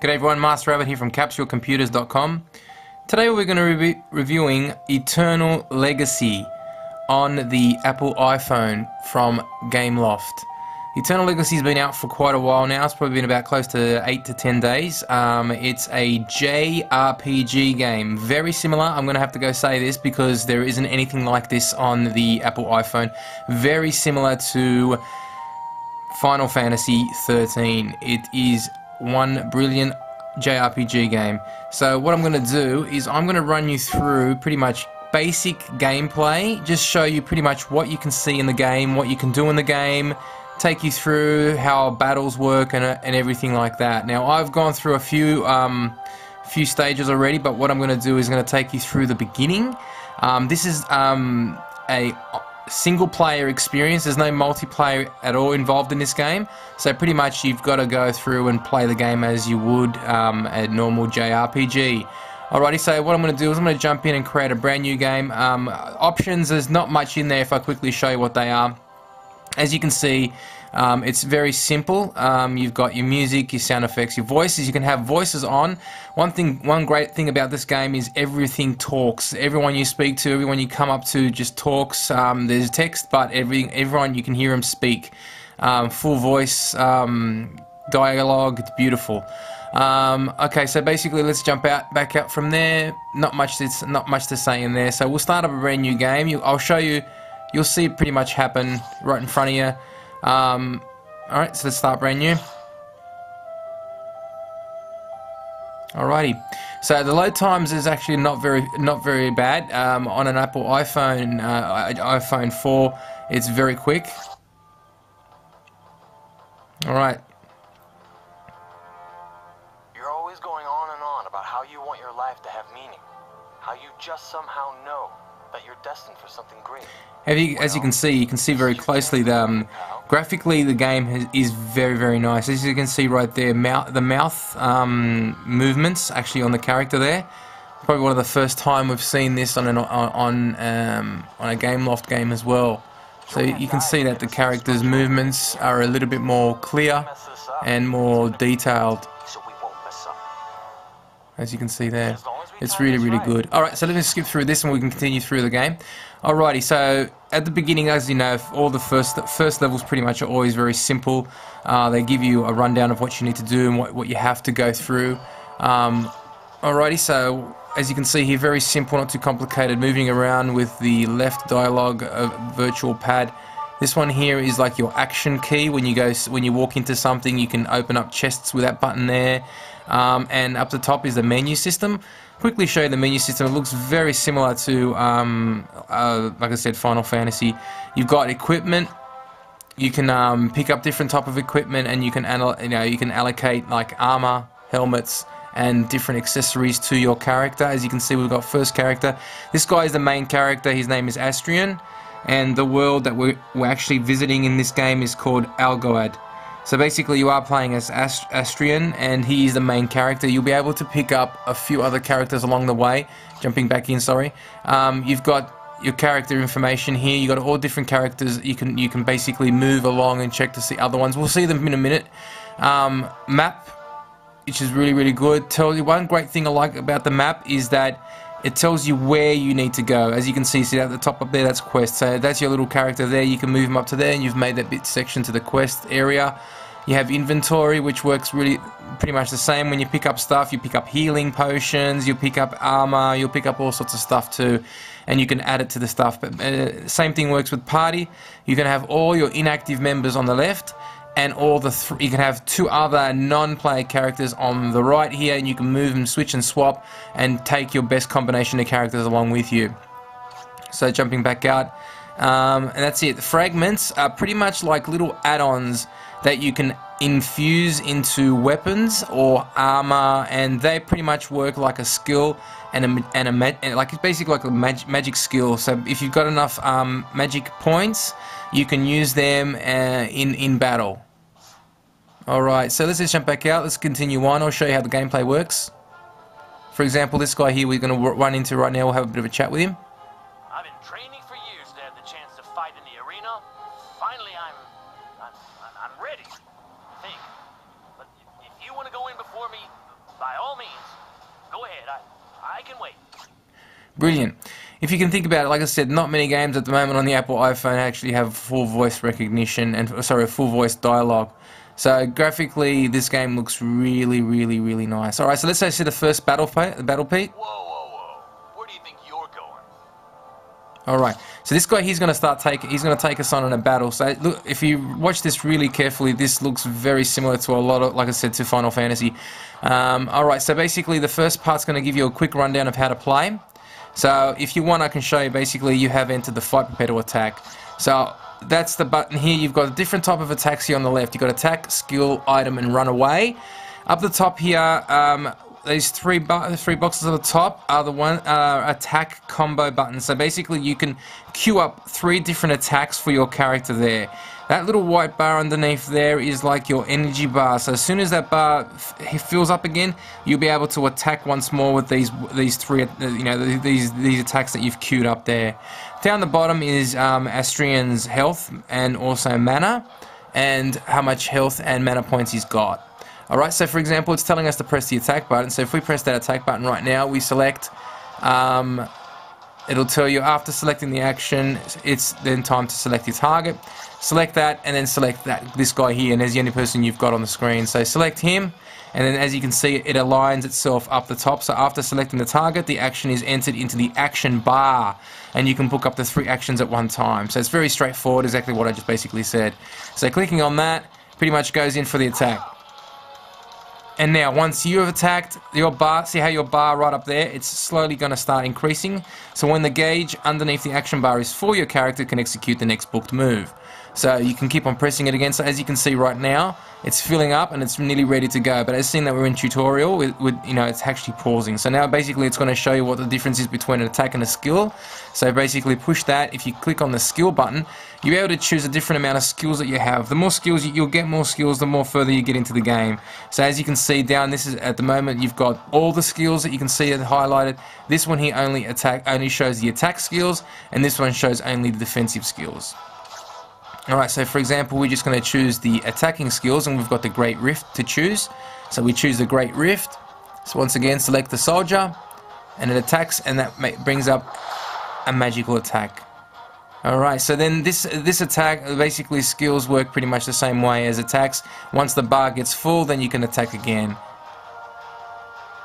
G'day everyone, Master Rabbit here from CapsuleComputers.com. Today we're going to be reviewing Eternal Legacy on the Apple iPhone from Gameloft. Eternal Legacy has been out for quite a while now. It's probably been about close to 8 to 10 days. It's a JRPG game. Very similar. I'm going to have to go say this because there isn't anything like this on the Apple iPhone. Very similar to Final Fantasy 13. It is one brilliant JRPG game. So what I'm going to do is I'm going to run you through pretty much basic gameplay, just show you pretty much what you can see in the game, what you can do in the game, take you through how battles work and everything like that. Now I've gone through a few stages already, but what I'm going to do is going to take you through the beginning. This is a single player experience. There's no multiplayer at all involved in this game, so pretty much you've got to go through and play the game as you would a normal JRPG. Alrighty, so what I'm going to do is I'm going to jump in and create a brand new game. Options, there's not much in there if I quickly show you what they are. As you can see, it's very simple. You've got your music, your sound effects, your voices. You can have voices on. One great thing about this game is everything talks. Everyone you speak to, everyone you come up to just talks. There's text, but everyone you can hear them speak. Full voice dialogue. It's beautiful. Okay, so basically, let's jump back out from there. Not much to say in there. So we'll start up a brand new game. I'll show you. You'll see it pretty much happen right in front of you. Alright, so let's start brand new. Alrighty, so the load times is actually not very bad. On an Apple iPhone, iPhone 4, it's very quick. Alright. You're always going on about how you want your life to have meaning. How you just somehow know that you're destined for something great. As you can see very closely, graphically the game is very nice. As you can see right there, the mouth movements actually on the character there. Probably one of the first time we've seen this on a Gameloft game as well. So you can see that the character's movements are a little bit more clear and more detailed. As you can see there, it's really good. Alright, so let me skip through this and we can continue through the game. Alrighty, so at the beginning, as you know, all the first levels pretty much are always very simple. They give you a rundown of what you need to do and what you have to go through. Alrighty, so as you can see here, very simple, not too complicated. Moving around with the left dialogue virtual pad. This one here is like your action key. When you walk into something, you can open up chests with that button there. And up the top is the menu system. Quickly show you the menu system. It looks very similar to, like I said, Final Fantasy. You've got equipment. You can pick up different type of equipment, and you can allocate like armor, helmets, and different accessories to your character. As you can see, we've got first character. This guy is the main character. His name is Astrian. And the world that we're actually visiting in this game is called Algoad. So basically you are playing as Astrian, and he is the main character. You'll be able to pick up a few other characters along the way. Jumping back in, sorry. You've got your character information here. You've got all different characters. You can basically move along and check to see other ones. We'll see them in a minute. Map, which is really good. Tell you one great thing I like about the map is that it tells you where you need to go. As you can see at the top up there, that's quest. So that's your little character there. You can move him up to there, and you've made that bit section to the quest area. You have inventory, which works pretty much the same. When you pick up stuff, you pick up healing potions, you pick up armor, you'll pick up all sorts of stuff too, and you can add it to the stuff. But same thing works with party. You can have all your inactive members on the left, and you can have two other non-player characters on the right here, and you can move and switch and swap and take your best combination of characters along with you. So jumping back out, and that's it. The fragments are pretty much like little add-ons that you can infuse into weapons or armor, and they pretty much work like a skill and it's basically like a magic skill. So if you've got enough magic points, you can use them in battle. Alright, so let's just jump back out. Let's continue on. I'll show you how the gameplay works. For example, this guy here we're going to run into right now. We'll have a bit of a chat with him. I've been training for years to have the chance to fight in the arena. Finally, I'm ready, I think. But if you want to go in before me, it. I can wait. Brilliant. If you can think about it, like I said, not many games at the moment on the Apple iPhone actually have full voice recognition and, sorry, full voice dialogue. So graphically, this game looks really, really, really nice. All right, so let's say see the first battle, Pete. Whoa. Where do you think you're going? All right, so this guy, he's going to take us on in a battle. So look, if you watch this really carefully, this looks very similar to a lot of, like I said, to Final Fantasy. All right, so basically the first part's going to give you a quick rundown of how to play. So if you want, I can show you. Basically, you have entered the fight, prepare to attack. So that's the button here. You've got a different type of attacks here on the left. You've got attack, skill, item, and run away. Up the top here, these three boxes at the top are the attack combo buttons. So basically, you can queue up 3 different attacks for your character there. That little white bar underneath there is like your energy bar. So as soon as that bar fills up again, you'll be able to attack once more with these 3, these attacks that you've queued up there. Down the bottom is Astrian's health and also mana, and how much health and mana points he's got. Alright, so for example, it's telling us to press the attack button. So if we press that attack button right now, we select, it'll tell you after selecting the action, it's then time to select your target. Select that, and then select this guy here, and there's the only person you've got on the screen. So select him, and then as you can see, it aligns itself up the top. So after selecting the target, the action is entered into the action bar, and you can book up to 3 actions at one time. So it's very straightforward, exactly what I just basically said. So clicking on that pretty much goes in for the attack. And now, once you have attacked, your bar, see how your bar right up there, it's slowly going to start increasing. So when the gauge underneath the action bar is full, your character can execute the next booked move. So you can keep on pressing it again. So as you can see right now, it's filling up and it's nearly ready to go. But as seen that we're in tutorial, it's actually pausing. So now basically it's going to show you what the difference is between an attack and a skill. So basically push that. If you click on the skill button, you'll be able to choose a different amount of skills that you have. The more skills, you'll get more skills the more further you get into the game. So as you can see down, this is at the moment you've got all the skills that you can see highlighted. This one here only shows the attack skills, and this one shows only the defensive skills. Alright, so for example, we're just going to choose the attacking skills, and we've got the Great Rift to choose. So we choose the Great Rift. So once again, select the soldier, and it attacks, and that brings up a magical attack. Alright, so then this attack, basically skills work pretty much the same way as attacks. Once the bar gets full, then you can attack again.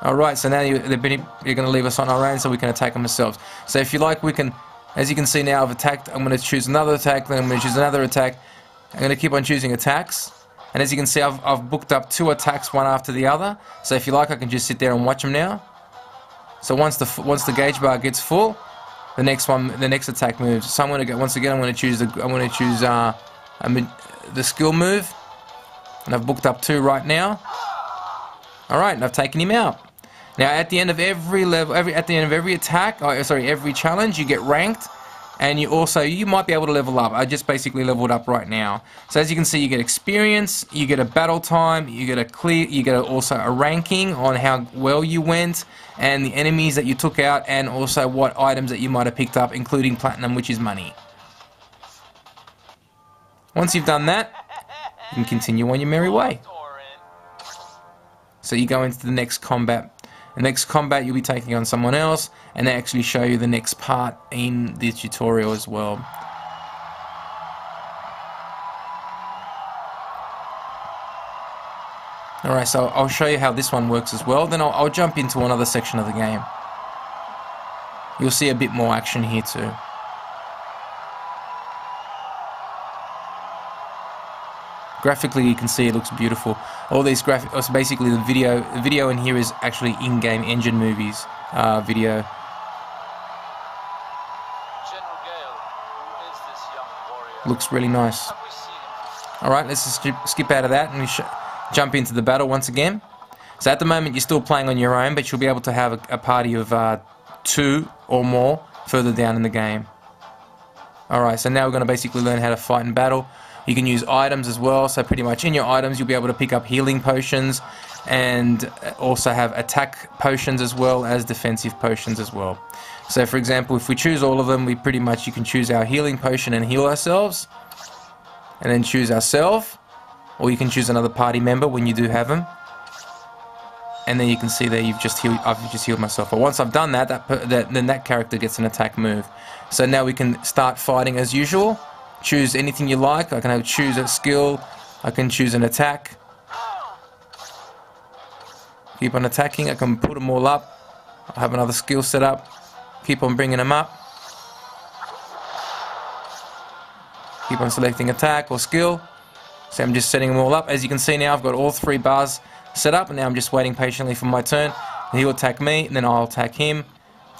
Alright, so now you're going to leave us on our own so we can attack them ourselves. So if you like, we can... As you can see now, I've attacked. I'm going to choose another attack, then I'm going to choose another attack. I'm going to keep on choosing attacks. And as you can see, I've booked up 2 attacks, one after the other. So if you like, I can just sit there and watch them now. So once the gauge bar gets full, the next attack moves. So I'm going to go once again. I'm going to choose the skill move, and I've booked up 2 right now. All right, and I've taken him out. Now, at the end of every level, at the end of every attack, every challenge, you get ranked, and you might be able to level up. I just basically leveled up right now. So as you can see, you get experience, you get a battle time, you get also a ranking on how well you went, and the enemies that you took out, and also what items that you might have picked up, including platinum, which is money. Once you've done that, you can continue on your merry way. So you go into the next combat. The next combat, you'll be taking on someone else, and they actually show you the next part in the tutorial as well. Alright, so I'll show you how this one works as well, then I'll jump into another section of the game. You'll see a bit more action here too. Graphically, you can see it looks beautiful. All these graphics, so basically the video in here is actually in-game Engine Movies video. General Gale, who is this young warrior? Looks really nice. Have we seen him? Alright, let's just skip out of that and we jump into the battle once again. So at the moment you're still playing on your own, but you'll be able to have a party of 2 or more further down in the game. Alright, so now we're going to basically learn how to fight and battle. You can use items as well, so pretty much in your items you'll be able to pick up healing potions and also have attack potions as well as defensive potions as well. So for example, if we choose all of them, you can choose our healing potion and heal ourselves, and then choose ourselves, or you can choose another party member when you do have them. and then you can see there I've just healed myself. But once I've done that, then that character gets an attack move. So now we can start fighting as usual. Choose anything you like. I can choose a skill. I can choose an attack. Keep on attacking. I can put them all up. I have another skill set up. Keep on bringing them up. Keep on selecting attack or skill. So I'm just setting them all up. As you can see now, I've got all 3 bars set up, and now I'm just waiting patiently for my turn. He'll attack me, and then I'll attack him.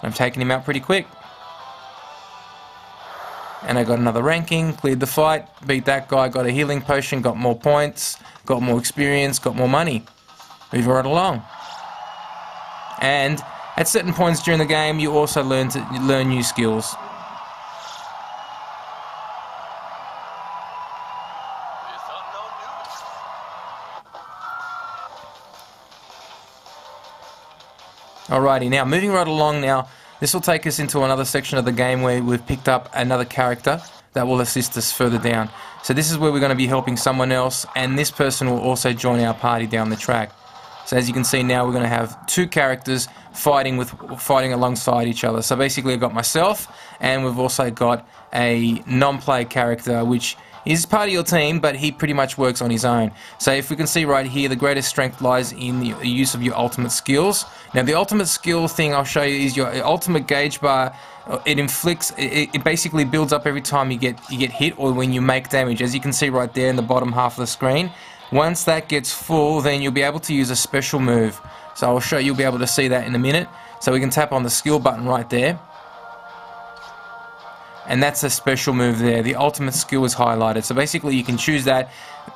I'm taking him out pretty quick. And I got another ranking, cleared the fight, beat that guy, got a healing potion, got more points, got more experience, got more money. Moving right along. And at certain points during the game, you also learn new skills. Alrighty, now moving right along now, this will take us into another section of the game where we've picked up another character that will assist us further down. So this is where we're going to be helping someone else, and this person will also join our party down the track. So as you can see now, we're going to have 2 characters fighting alongside each other. So basically I've got myself, and we've also got a non-player character which is part of your team, but he pretty much works on his own. So if we can see right here, the greatest strength lies in the use of your ultimate skills. Now the ultimate skill thing I'll show you is your ultimate gauge bar. It basically builds up every time you get hit or when you make damage. As you can see right there in the bottom half of the screen. Once that gets full, then you'll be able to use a special move. So I'll show you'll be able to see that in a minute. So we can tap on the skill button right there. And that's a special move there. The ultimate skill is highlighted. So basically you can choose that,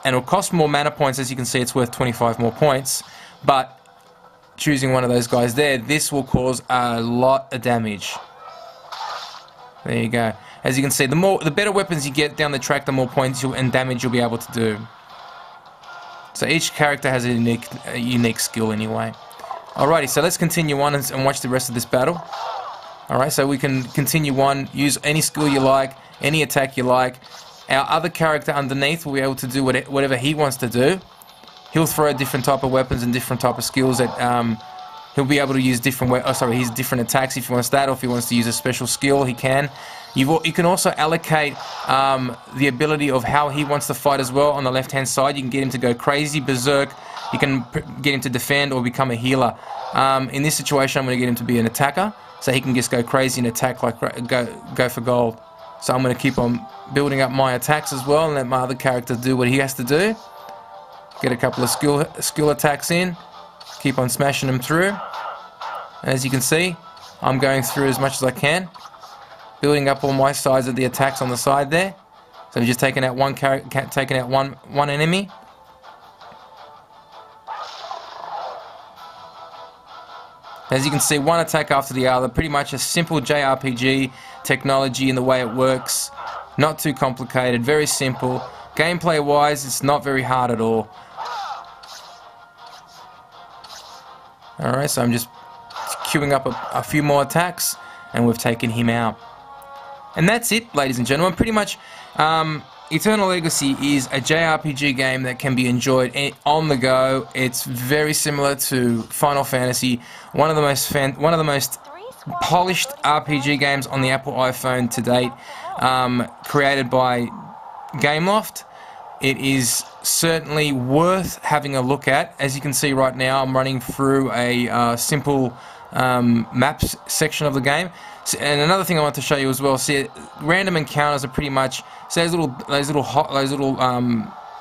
and it'll cost more mana points. As you can see, it's worth 25 more points. But choosing one of those guys there, this will cause a lot of damage. There you go. As you can see, the better weapons you get down the track, the more points and damage you'll be able to do. So each character has a unique skill anyway. Alrighty, so let's continue on and watch the rest of this battle. Alright, so we can continue on, use any skill you like, any attack you like. Our other character underneath will be able to do whatever he wants to do. He'll throw different type of weapons and different type of skills that he'll be able to use his different attacks if he wants that, or if he wants to use a special skill, he can. You can also allocate the ability of how he wants to fight as well. On the left hand side, you can get him to go crazy, berserk. You can get him to defend or become a healer. In this situation, I'm going to get him to be an attacker, so he can just go crazy and attack, like go for gold. So I'm going to keep on building up my attacks as well and let my other character do what he has to do. Get a couple of skill attacks in. Keep on smashing them through. And as you can see, I'm going through as much as I can, building up all my sides of the attacks on the side there. So I'm just taking out one enemy. As you can see, one attack after the other, pretty much a simple JRPG technology in the way it works. Not too complicated, very simple. Gameplay wise, it's not very hard at all. Alright, so I'm just queuing up a few more attacks, and we've taken him out. And that's it, ladies and gentlemen. Pretty much, Eternal Legacy is a JRPG game that can be enjoyed on the go. It's very similar to Final Fantasy, one of the most polished RPG games on the Apple iPhone to date, created by Gameloft. It is certainly worth having a look at. As you can see right now, I'm running through a simple maps section of the game. So, and another thing I want to show you as well, see, random encounters are pretty much, so those little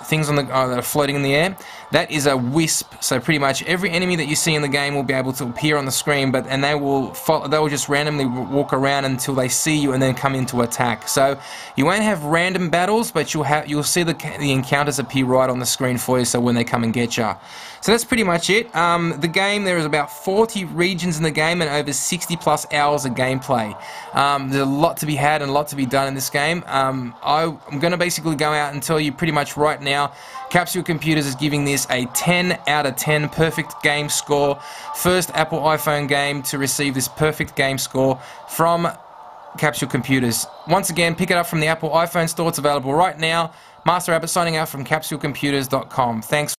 things on that are floating in the air. That is a wisp. So pretty much every enemy that you see in the game will be able to appear on the screen, and they will just randomly walk around until they see you and then come into attack. So you won't have random battles, but you'll see the encounters appear right on the screen for you. So when they come and get you. So that's pretty much it. The game, there is about 40 regions in the game and over 60 plus hours of gameplay. There's a lot to be had and a lot to be done in this game. I'm going to basically go out and tell you pretty much right now, Capsule Computers is giving this a 10 out of 10 perfect game score. First Apple iPhone game to receive this perfect game score from Capsule Computers. Once again, pick it up from the Apple iPhone store. It's available right now. Master Abbott signing out from CapsuleComputers.com. Thanks.